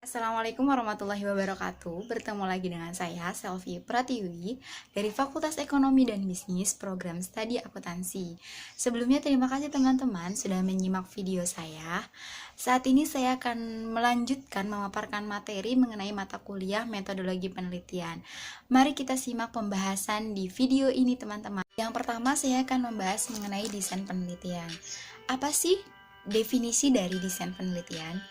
Assalamualaikum warahmatullahi wabarakatuh. Bertemu lagi dengan saya, Selvi Pratiwi, dari Fakultas Ekonomi dan Bisnis, Program Studi Akuntansi. Sebelumnya terima kasih teman-teman sudah menyimak video saya. Saat ini saya akan melanjutkan memaparkan materi mengenai mata kuliah metodologi penelitian. Mari kita simak pembahasan di video ini teman-teman. Yang pertama saya akan membahas mengenai desain penelitian. Apa sih definisi dari desain penelitian?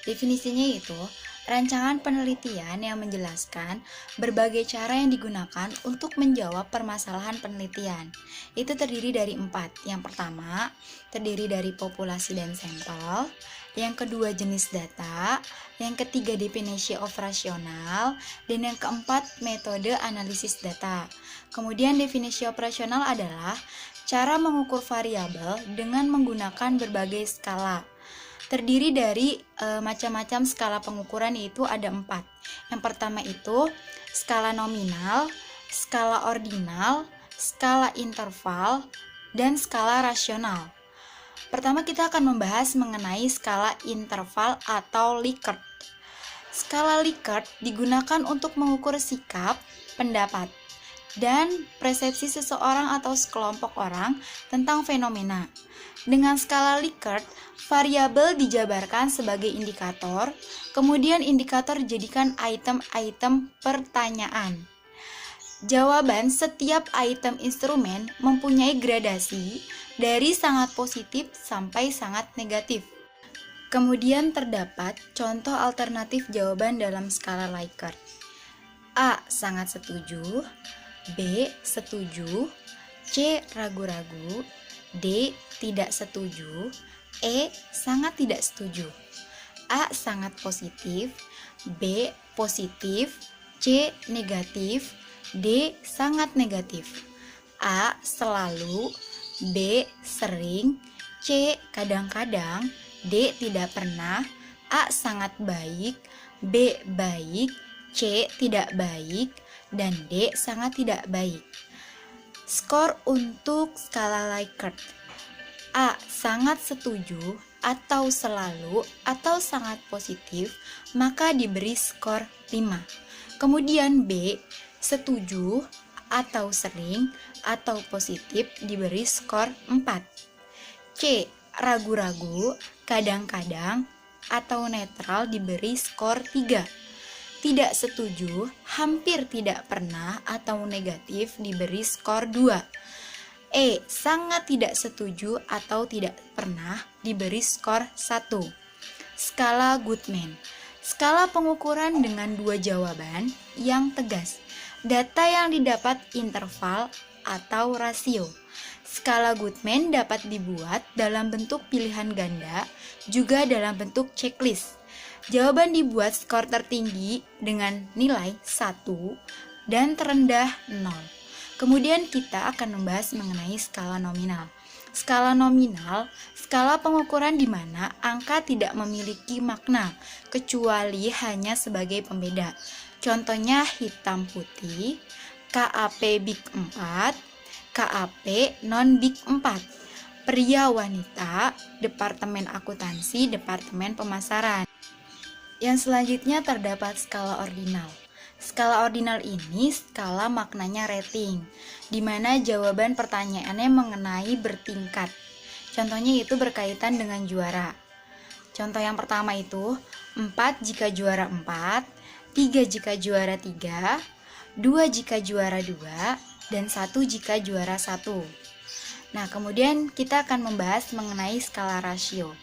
Definisinya itu rancangan penelitian yang menjelaskan berbagai cara yang digunakan untuk menjawab permasalahan penelitian. Itu terdiri dari 4. Yang pertama, terdiri dari populasi dan sampel. Yang kedua, jenis data. Yang ketiga, definisi operasional. Dan yang keempat, metode analisis data. Kemudian definisi operasional adalah cara mengukur variabel dengan menggunakan berbagai skala. Terdiri dari macam-macam skala pengukuran, yaitu ada 4. Yang pertama itu skala nominal, skala ordinal, skala interval, dan skala rasional. Pertama kita akan membahas mengenai skala interval atau Likert. Skala Likert digunakan untuk mengukur sikap, pendapat, dan persepsi seseorang atau sekelompok orang tentang fenomena. Dengan skala Likert, variabel dijabarkan sebagai indikator, kemudian indikator dijadikan item-item pertanyaan. Jawaban setiap item instrumen mempunyai gradasi dari sangat positif sampai sangat negatif. Kemudian terdapat contoh alternatif jawaban dalam skala Likert. A. Sangat setuju. B. Setuju. C. Ragu-ragu. D. Tidak setuju. E. Sangat tidak setuju. A. Sangat positif. B. Positif. C. Negatif. D. Sangat negatif. A. Selalu. B. Sering. C. Kadang-kadang. D. Tidak pernah. A. Sangat baik. B. Baik. C. Tidak baik. Dan D. Sangat tidak baik. Skor untuk skala Likert. A. Sangat setuju atau selalu atau sangat positif, maka diberi skor 5. Kemudian B. Setuju atau sering atau positif, diberi skor 4. C. Ragu-ragu, kadang-kadang, atau netral, diberi skor 3. Tidak setuju, hampir tidak pernah, atau negatif, diberi skor 2. E. Sangat tidak setuju atau tidak pernah, diberi skor 1. Skala Goodman. Skala pengukuran dengan 2 jawaban yang tegas. Data yang didapat interval atau rasio. Skala Goodman dapat dibuat dalam bentuk pilihan ganda, juga dalam bentuk checklist. Jawaban dibuat skor tertinggi dengan nilai 1 dan terendah 0. Kemudian kita akan membahas mengenai skala nominal. Skala nominal, skala pengukuran di mana angka tidak memiliki makna, kecuali hanya sebagai pembeda. Contohnya hitam putih, KAP Big 4, KAP non Big 4. Pria wanita, Departemen Akuntansi, Departemen Pemasaran. Yang selanjutnya terdapat skala ordinal. Skala ordinal ini skala maknanya rating, di mana jawaban pertanyaannya mengenai bertingkat. Contohnya itu berkaitan dengan juara. Contoh yang pertama itu 4 jika juara 4, 3 jika juara 3, 2 jika juara 2, dan 1 jika juara 1. Nah, kemudian kita akan membahas mengenai skala rasio.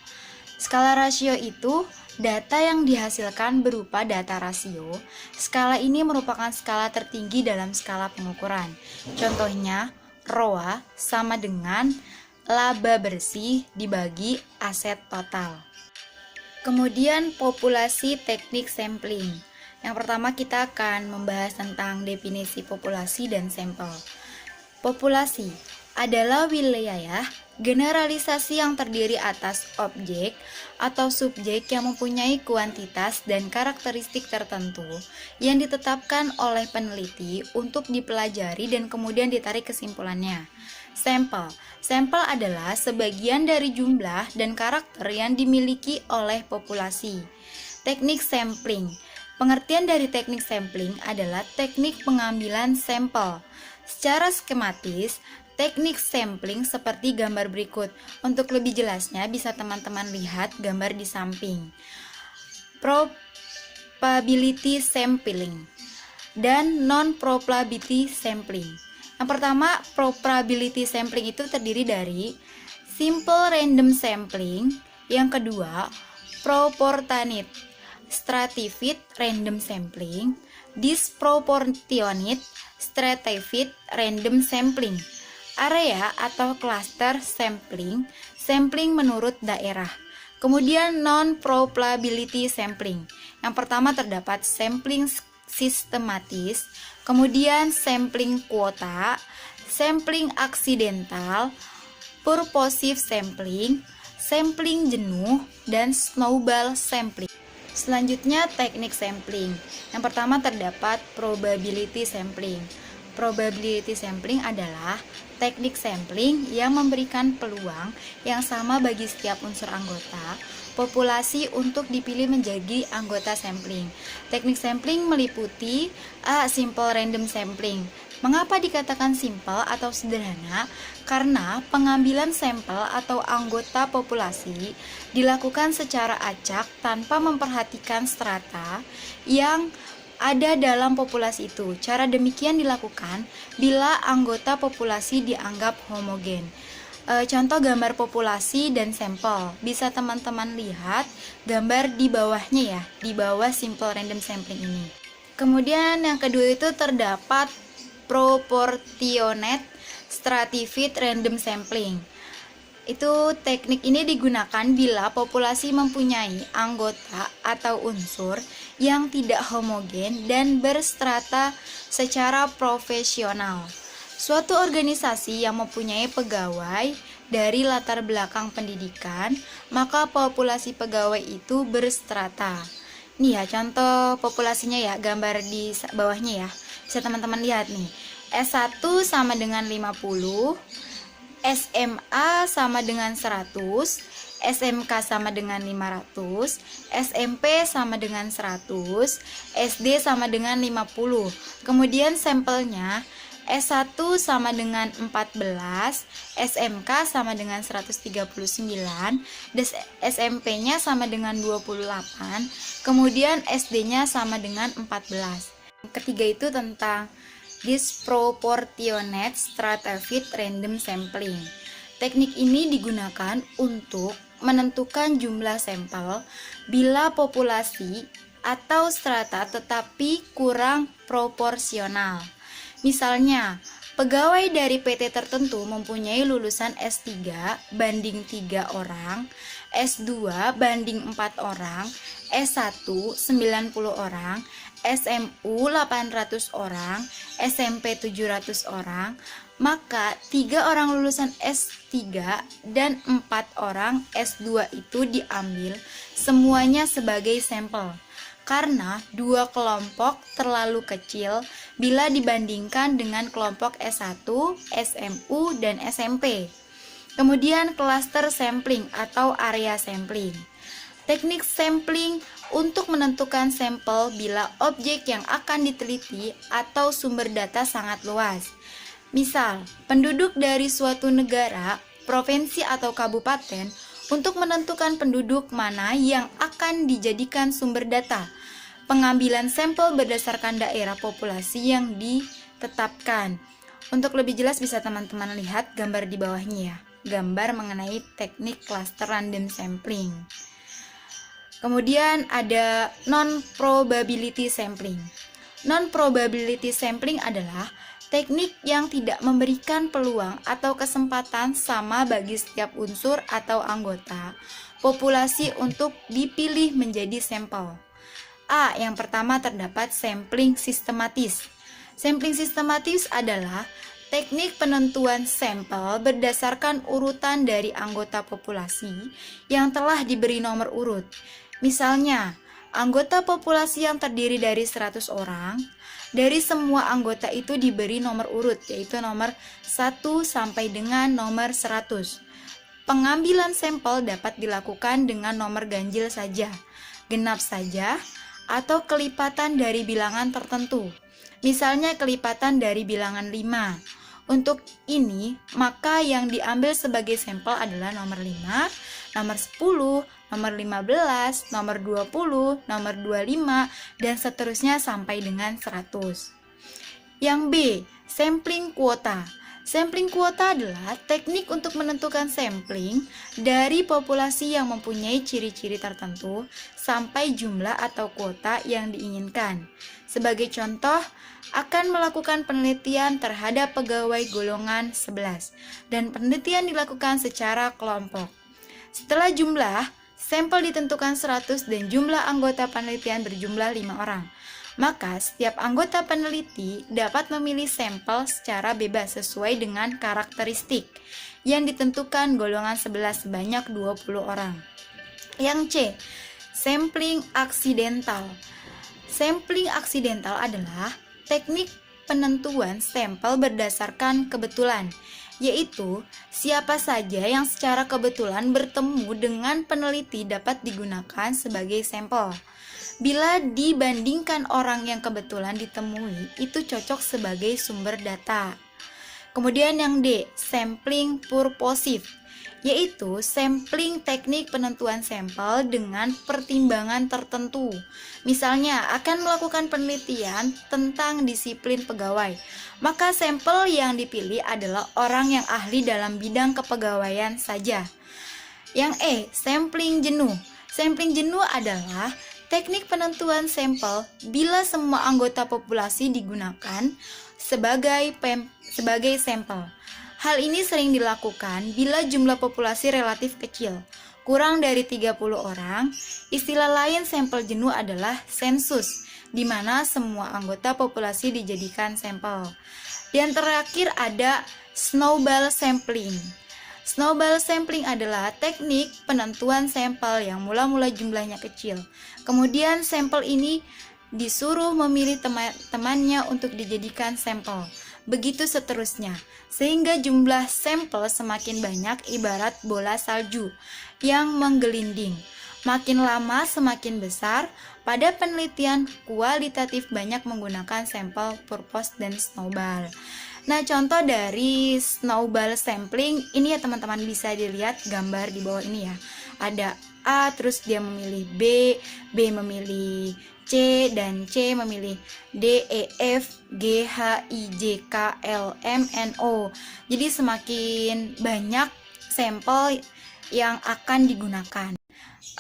Skala rasio itu data yang dihasilkan berupa data rasio. Skala ini merupakan skala tertinggi dalam skala pengukuran. Contohnya, ROA sama dengan laba bersih dibagi aset total. Kemudian populasi teknik sampling. Yang pertama kita akan membahas tentang definisi populasi dan sampel. Populasi adalah wilayah generalisasi yang terdiri atas objek atau subjek yang mempunyai kuantitas dan karakteristik tertentu yang ditetapkan oleh peneliti untuk dipelajari dan kemudian ditarik kesimpulannya. Sampel. Sampel adalah sebagian dari jumlah dan karakter yang dimiliki oleh populasi. Teknik sampling. Pengertian dari teknik sampling adalah teknik pengambilan sampel. Secara skematis, teknik sampling seperti gambar berikut. Untuk lebih jelasnya bisa teman-teman lihat gambar di samping. Probability sampling dan non-probability sampling. Yang pertama, probability sampling itu terdiri dari simple random sampling. Yang kedua, proportionate stratified random sampling, disproportionate stratified random sampling. Area atau cluster sampling, sampling menurut daerah. Kemudian non-probability sampling. Yang pertama terdapat sampling sistematis, kemudian sampling kuota, sampling aksidental, purposive sampling, sampling jenuh, dan snowball sampling. Selanjutnya teknik sampling. Yang pertama terdapat probability sampling. Probability sampling adalah teknik sampling yang memberikan peluang yang sama bagi setiap unsur anggota populasi untuk dipilih menjadi anggota sampling. Teknik sampling meliputi A. Simple random sampling. Mengapa dikatakan simple atau sederhana? Karena pengambilan sampel atau anggota populasi dilakukan secara acak tanpa memperhatikan strata yang ada dalam populasi itu. Cara demikian dilakukan bila anggota populasi dianggap homogen. Contoh gambar populasi dan sampel. Bisa teman-teman lihat gambar di bawahnya ya, di bawah simple random sampling ini. Kemudian yang kedua itu terdapat proportionate stratified random sampling. Itu teknik ini digunakan bila populasi mempunyai anggota atau unsur yang tidak homogen dan berstrata secara profesional. Suatu organisasi yang mempunyai pegawai dari latar belakang pendidikan, maka populasi pegawai itu berstrata. Nih ya, contoh populasinya ya, gambar di bawahnya ya. Bisa teman-teman lihat nih. S1 sama dengan 50, SMA sama dengan 100, SMK sama dengan 500, SMP sama dengan 100, SD sama dengan 50. Kemudian sampelnya S1 sama dengan 14, SMK sama dengan 139, SMP-nya sama dengan 28, kemudian SD-nya sama dengan 14. Ketiga itu tentang disproportionate stratified random sampling. Teknik ini digunakan untuk menentukan jumlah sampel bila populasi atau strata tetapi kurang proporsional. Misalnya, pegawai dari PT tertentu mempunyai lulusan S3 banding 3 orang, S2 banding 4 orang, S1 90 orang, SMU 800 orang, SMP 700 orang, maka 3 orang lulusan S3 dan 4 orang S2 itu diambil semuanya sebagai sampel. Karena dua kelompok terlalu kecil bila dibandingkan dengan kelompok S1, SMU, dan SMP. Kemudian cluster sampling atau area sampling. Teknik sampling untuk menentukan sampel bila objek yang akan diteliti atau sumber data sangat luas. Misal, penduduk dari suatu negara, provinsi atau kabupaten untuk menentukan penduduk mana yang akan dijadikan sumber data. Pengambilan sampel berdasarkan daerah populasi yang ditetapkan. Untuk lebih jelas bisa teman-teman lihat gambar di bawahnya ya. Gambar mengenai teknik cluster random sampling. Kemudian ada non-probability sampling. Non-probability sampling adalah teknik yang tidak memberikan peluang atau kesempatan sama bagi setiap unsur atau anggota populasi untuk dipilih menjadi sampel. A. Yang pertama terdapat sampling sistematis. Sampling sistematis adalah teknik penentuan sampel berdasarkan urutan dari anggota populasi yang telah diberi nomor urut. Misalnya, anggota populasi yang terdiri dari 100 orang, dari semua anggota itu diberi nomor urut, yaitu nomor 1 sampai dengan nomor 100. Pengambilan sampel dapat dilakukan dengan nomor ganjil saja. genap saja, atau kelipatan dari bilangan tertentu. Misalnya kelipatan dari bilangan 5. Untuk ini, maka yang diambil sebagai sampel adalah nomor 5, nomor 10, nomor 15, nomor 20, nomor 25, dan seterusnya sampai dengan 100. Yang B, sampling kuota. Sampling kuota adalah teknik untuk menentukan sampling dari populasi yang mempunyai ciri-ciri tertentu sampai jumlah atau kuota yang diinginkan. Sebagai contoh, akan melakukan penelitian terhadap pegawai golongan 11 dan penelitian dilakukan secara kelompok. Setelah jumlah sampel ditentukan 100 dan jumlah anggota penelitian berjumlah 5 orang. Maka setiap anggota peneliti dapat memilih sampel secara bebas sesuai dengan karakteristik yang ditentukan golongan 11 sebanyak 20 orang. Yang C, sampling aksidental. Sampling aksidental adalah teknik penentuan sampel berdasarkan kebetulan, yaitu siapa saja yang secara kebetulan bertemu dengan peneliti dapat digunakan sebagai sampel. Bila dibandingkan orang yang kebetulan ditemui, itu cocok sebagai sumber data. Kemudian yang D, sampling purposive, yaitu sampling teknik penentuan sampel dengan pertimbangan tertentu. Misalnya, akan melakukan penelitian tentang disiplin pegawai, maka sampel yang dipilih adalah orang yang ahli dalam bidang kepegawaian saja. Yang E, sampling jenuh. Sampling jenuh adalah teknik penentuan sampel bila semua anggota populasi digunakan sebagai sampel. Hal ini sering dilakukan bila jumlah populasi relatif kecil, kurang dari 30 orang. Istilah lain sampel jenuh adalah sensus, di mana semua anggota populasi dijadikan sampel. Dan terakhir ada snowball sampling. Snowball sampling adalah teknik penentuan sampel yang mula-mula jumlahnya kecil. Kemudian sampel ini disuruh memilih teman-temannya untuk dijadikan sampel. Begitu seterusnya, sehingga jumlah sampel semakin banyak ibarat bola salju yang menggelinding. Makin lama semakin besar. Pada penelitian kualitatif banyak menggunakan sampel purpose dan snowball. Nah, contoh dari snowball sampling ini ya teman-teman, bisa dilihat gambar di bawah ini ya. Ada A, terus dia memilih B, B memilih C, dan C memilih D, E, F, G, H, I, J, K, L, M, N, O. Jadi semakin banyak sampel yang akan digunakan.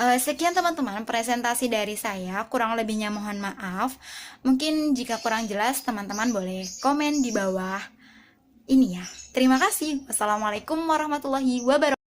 Sekian teman-teman presentasi dari saya, kurang lebihnya mohon maaf. Mungkin jika kurang jelas teman-teman boleh komen di bawah ini ya. Terima kasih. Wassalamualaikum warahmatullahi wabarakatuh.